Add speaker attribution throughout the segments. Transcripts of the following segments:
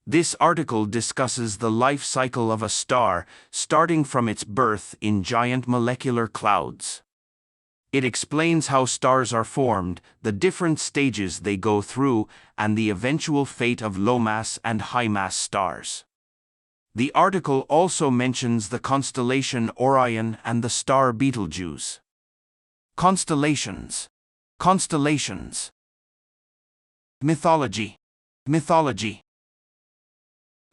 Speaker 1: This article discusses the life cycle of a star, starting from its birth in giant molecular clouds. It explains how stars are formed, the different stages they go through, and the eventual fate of low-mass and high-mass stars. The article also mentions the constellation Orion and the star Betelgeuse. Constellations. Mythology.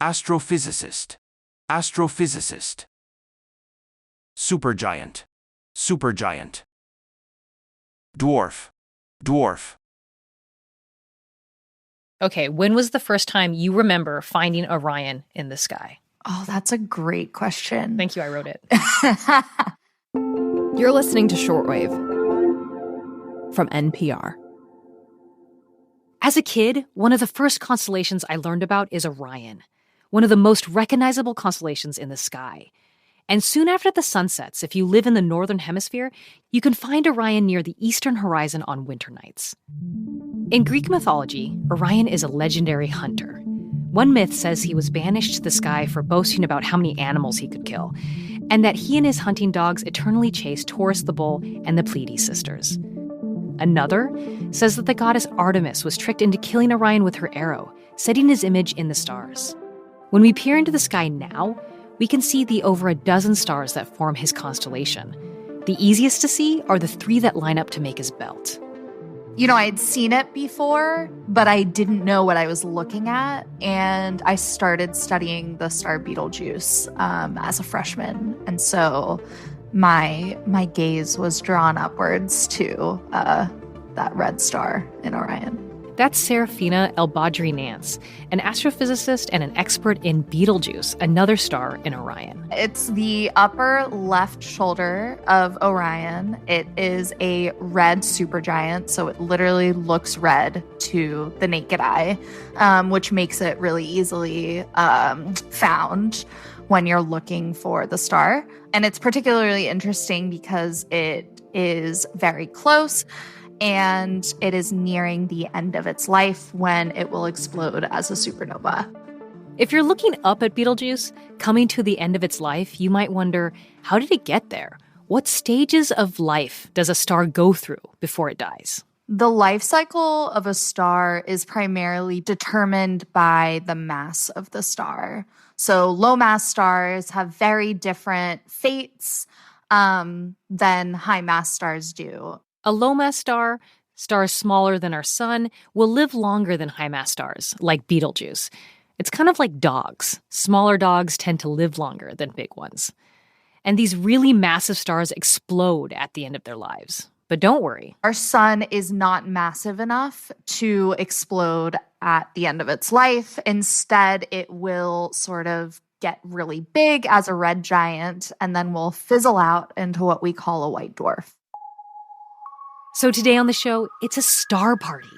Speaker 1: Astrophysicist. Supergiant. Dwarf.
Speaker 2: Okay, when was the first time you remember finding Orion in the sky?
Speaker 3: Oh, that's a great question.
Speaker 2: Thank you, I wrote it.
Speaker 4: You're listening to Shortwave from NPR.
Speaker 2: As a kid, one of the first constellations I learned about is Orion, one of the most recognizable constellations in the sky. And soon after the sun sets, if you live in the northern hemisphere, you can find Orion near the eastern horizon on winter nights. In Greek mythology, Orion is a legendary hunter. One myth says he was banished to the sky for boasting about how many animals he could kill, and that he and his hunting dogs eternally chased Taurus the bull and the Pleiades sisters. Another says that the goddess Artemis was tricked into killing Orion with her arrow, setting his image in the stars. When we peer into the sky now, we can see the over a dozen stars that form his constellation. The easiest to see are the 3 that line up to make his belt.
Speaker 3: You know, I'd seen it before, but I didn't know what I was looking at. And I started studying the star Betelgeuse as a freshman. And so my gaze was drawn upwards to that red star in Orion.
Speaker 2: That's Serafina El-Badri-Nance, an astrophysicist and an expert in Betelgeuse, another star in Orion.
Speaker 3: It's the upper left shoulder of Orion. It is a red supergiant, so it literally looks red to the naked eye, which makes it really easily found when you're looking for the star. And it's particularly interesting because it is very close, and it is nearing the end of its life when it will explode as a supernova.
Speaker 2: If you're looking up at Betelgeuse, coming to the end of its life, you might wonder, how did it get there? What stages of life does a star go through before it dies?
Speaker 3: The life cycle of a star is primarily determined by the mass of the star. So low-mass stars have very different fates than high-mass stars do.
Speaker 2: A low-mass star, stars smaller than our sun, will live longer than high-mass stars, like Betelgeuse. It's kind of like dogs. Smaller dogs tend to live longer than big ones. And these really massive stars explode at the end of their lives. But don't worry.
Speaker 3: Our sun is not massive enough to explode at the end of its life. Instead, it will sort of get really big as a red giant and then will fizzle out into what we call a white dwarf.
Speaker 2: So today on the show, it's a star party.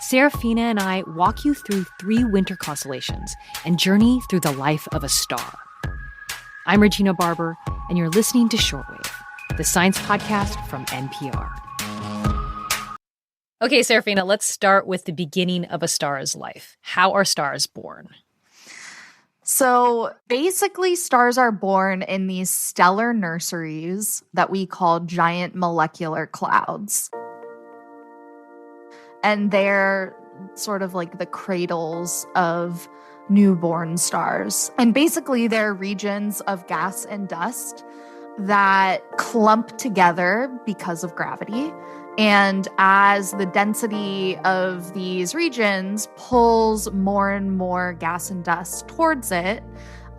Speaker 2: Serafina and I walk you through 3 winter constellations and journey through the life of a star. I'm Regina Barber, and you're listening to Shortwave, the science podcast from NPR. Okay, Serafina, let's start with the beginning of a star's life. How are stars born?
Speaker 3: So basically, stars are born in these stellar nurseries that we call giant molecular clouds. And they're sort of like the cradles of newborn stars. And basically, they're regions of gas and dust that clump together because of gravity. And as the density of these regions pulls more and more gas and dust towards it,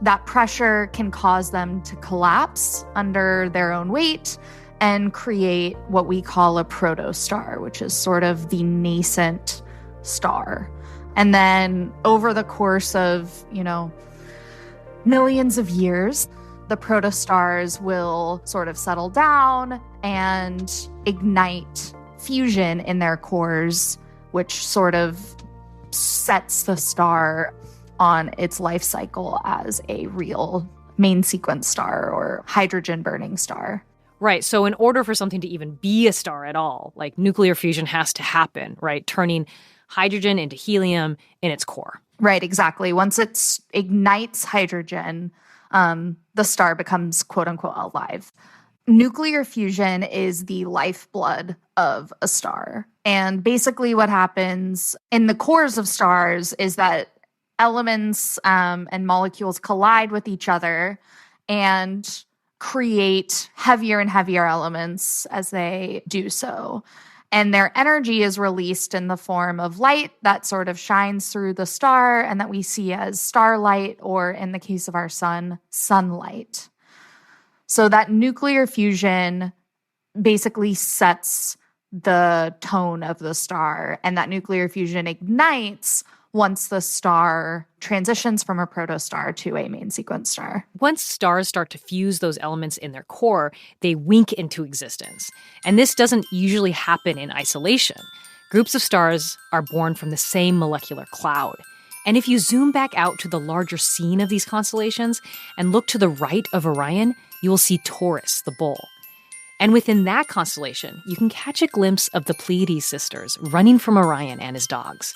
Speaker 3: that pressure can cause them to collapse under their own weight and create what we call a protostar, which is sort of the nascent star. And then over the course of, millions of years, the protostars will sort of settle down and ignite fusion in their cores, which sort of sets the star on its life cycle as a real main sequence star or hydrogen burning star.
Speaker 2: Right. So in order for something to even be a star at all, like nuclear fusion has to happen, right? Turning hydrogen into helium in its core.
Speaker 3: Right, exactly. Once it ignites hydrogen, the star becomes quote unquote alive. Nuclear fusion is the lifeblood of a star. And basically what happens in the cores of stars is that elements and molecules collide with each other and create heavier and heavier elements as they do so. And their energy is released in the form of light that sort of shines through the star and that we see as starlight, or in the case of our sun, sunlight. So that nuclear fusion basically sets the tone of the star, and that nuclear fusion ignites once the star transitions from a protostar to a main sequence star.
Speaker 2: Once stars start to fuse those elements in their core, they wink into existence. And this doesn't usually happen in isolation. Groups of stars are born from the same molecular cloud. And if you zoom back out to the larger scene of these constellations and look to the right of Orion, you will see Taurus, the bull. And within that constellation, you can catch a glimpse of the Pleiades sisters running from Orion and his dogs.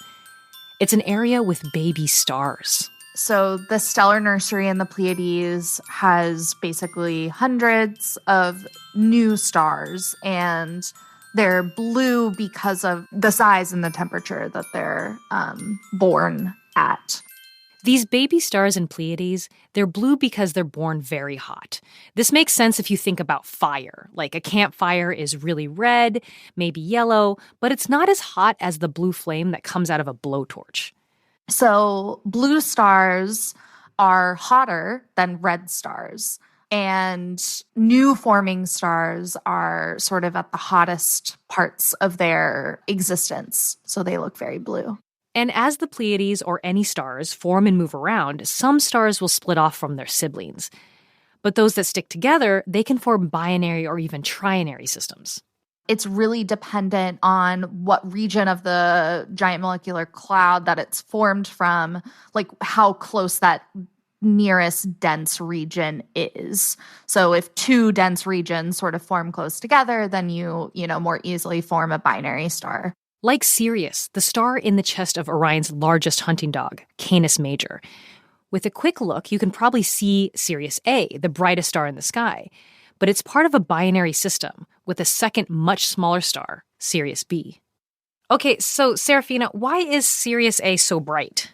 Speaker 2: It's an area with baby stars.
Speaker 3: So the stellar nursery in the Pleiades has basically hundreds of new stars, and they're blue because of the size and the temperature that they're born at.
Speaker 2: These baby stars in Pleiades, they're blue because they're born very hot. This makes sense if you think about fire. Like a campfire is really red, maybe yellow, but it's not as hot as the blue flame that comes out of a blowtorch.
Speaker 3: So blue stars are hotter than red stars. And new forming stars are sort of at the hottest parts of their existence. So they look very blue.
Speaker 2: And as the Pleiades or any stars form and move around, some stars will split off from their siblings. But those that stick together, they can form binary or even trinary systems.
Speaker 3: It's really dependent on what region of the giant molecular cloud that it's formed from, like how close that nearest dense region is. So if two dense regions sort of form close together, then you more easily form a binary star.
Speaker 2: Like Sirius, the star in the chest of Orion's largest hunting dog, Canis Major. With a quick look, you can probably see Sirius A, the brightest star in the sky. But it's part of a binary system with a second, much smaller star, Sirius B. Okay, so Serafina, why is Sirius A so bright?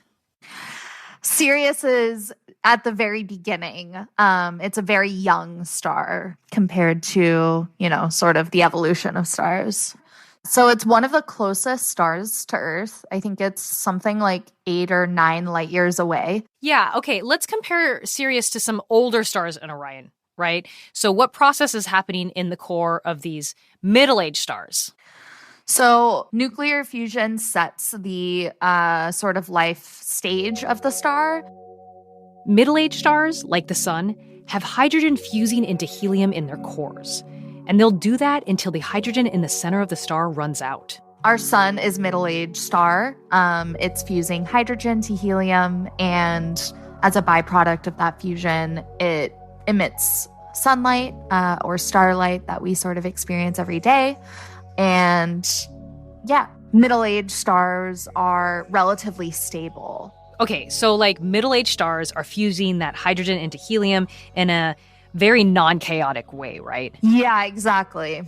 Speaker 3: Sirius is at the very beginning. It's a very young star compared to, sort of the evolution of stars. So it's one of the closest stars to Earth. I think it's something like 8 or 9 light years away.
Speaker 2: Yeah, okay, let's compare Sirius to some older stars in Orion, right? So what process is happening in the core of these middle-aged stars?
Speaker 3: So nuclear fusion sets the sort of life stage of the star.
Speaker 2: Middle-aged stars, like the sun, have hydrogen fusing into helium in their cores. And they'll do that until the hydrogen in the center of the star runs out.
Speaker 3: Our sun is a middle-aged star. It's fusing hydrogen to helium, and as a byproduct of that fusion, it emits sunlight or starlight that we sort of experience every day. And yeah, middle-aged stars are relatively stable.
Speaker 2: Okay, so like middle-aged stars are fusing that hydrogen into helium in a very non-chaotic way, right?
Speaker 3: Yeah, exactly.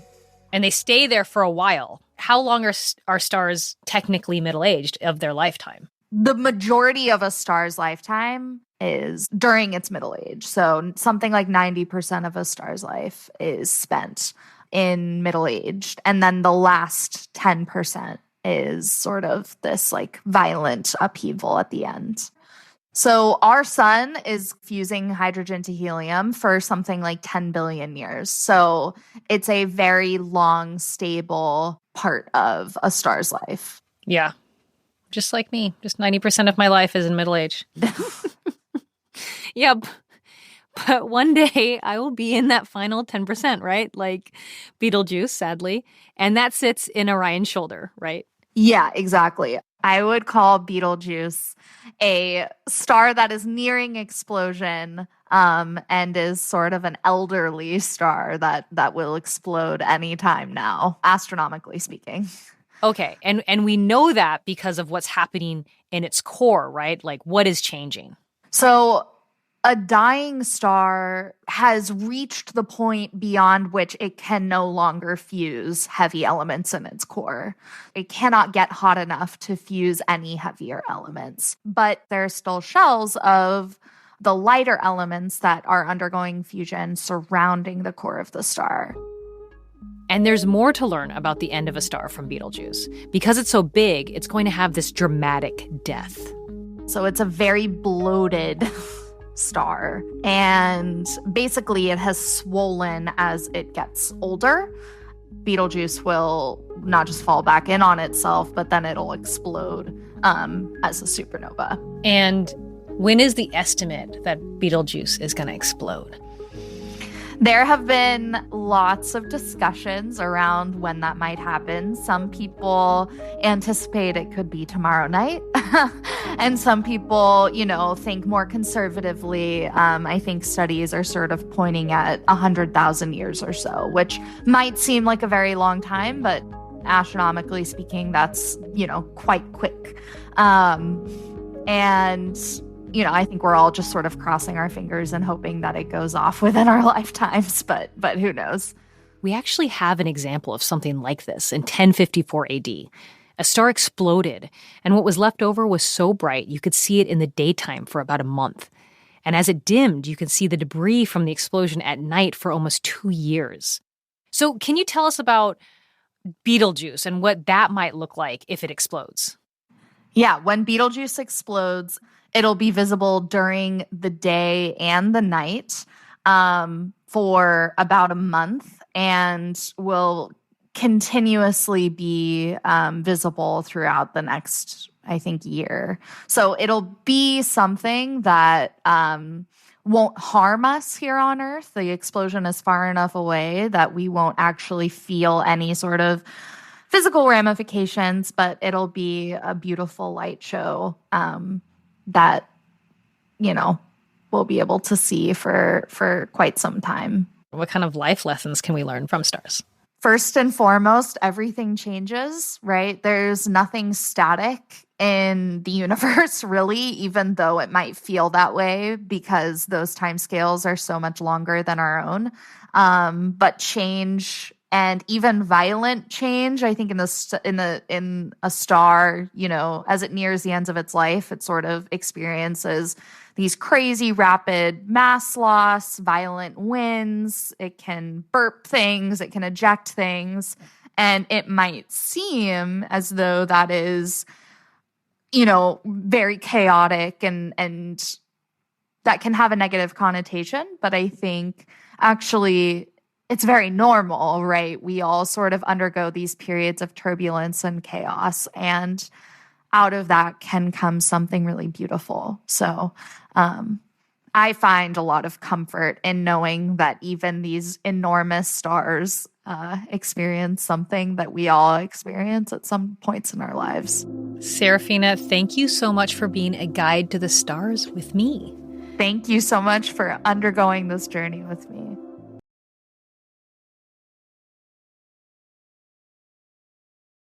Speaker 2: And they stay there for a while. How long are stars technically middle-aged of their lifetime?
Speaker 3: The majority of a star's lifetime is during its middle age. So something like 90% of a star's life is spent in middle-aged. And then the last 10% is sort of this like violent upheaval at the end. So our sun is fusing hydrogen to helium for something like 10 billion years. So it's a very long, stable part of a star's life.
Speaker 2: Yeah. Just like me. Just 90% of my life is in middle age. Yep. But one day I will be in that final 10%, right? Like Betelgeuse, sadly. And that sits in Orion's shoulder, right?
Speaker 3: Yeah, exactly. I would call Betelgeuse a star that is nearing explosion and is sort of an elderly star that will explode anytime now, astronomically speaking.
Speaker 2: Okay, and we know that because of what's happening in its core, right? Like, what is changing?
Speaker 3: So a dying star has reached the point beyond which it can no longer fuse heavy elements in its core. It cannot get hot enough to fuse any heavier elements. But there are still shells of the lighter elements that are undergoing fusion surrounding the core of the star.
Speaker 2: And there's more to learn about the end of a star from Betelgeuse. Because it's so big, it's going to have this dramatic death.
Speaker 3: So it's a very bloated star. And basically, it has swollen as it gets older. Betelgeuse will not just fall back in on itself, but then it'll explode as a supernova.
Speaker 2: And when is the estimate that Betelgeuse is going to explode?
Speaker 3: There have been lots of discussions around when that might happen. Some people anticipate it could be tomorrow night. And some people, think more conservatively. I think studies are sort of pointing at 100,000 years or so, which might seem like a very long time, but astronomically speaking, that's, quite quick. I think we're all just sort of crossing our fingers and hoping that it goes off within our lifetimes, but who knows?
Speaker 2: We actually have an example of something like this in 1054 AD. A star exploded, and what was left over was so bright you could see it in the daytime for about a month. And as it dimmed, you could see the debris from the explosion at night for almost 2 years. So can you tell us about Betelgeuse and what that might look like if it explodes?
Speaker 3: Yeah, when Betelgeuse explodes, it'll be visible during the day and the night for about a month and will continuously be visible throughout the next, I think, year. So it'll be something that won't harm us here on Earth. The explosion is far enough away that we won't actually feel any sort of physical ramifications, but it'll be a beautiful light show that, we'll be able to see for quite some time.
Speaker 2: What kind of life lessons can we learn from stars?
Speaker 3: First and foremost, everything changes, right? There's nothing static in the universe, really, even though it might feel that way because those timescales are so much longer than our own. But change, and even violent change, I think in a star, as it nears the ends of its life, it sort of experiences these crazy rapid mass loss, violent winds. It can burp things, it can eject things, and it might seem as though that is, very chaotic and that can have a negative connotation. But I think actually it's very normal, right? We all sort of undergo these periods of turbulence and chaos, and out of that can come something really beautiful. So I find a lot of comfort in knowing that even these enormous stars experience something that we all experience at some points in our lives.
Speaker 2: Serafina, thank you so much for being a guide to the stars with me.
Speaker 3: Thank you so much for undergoing this journey with me.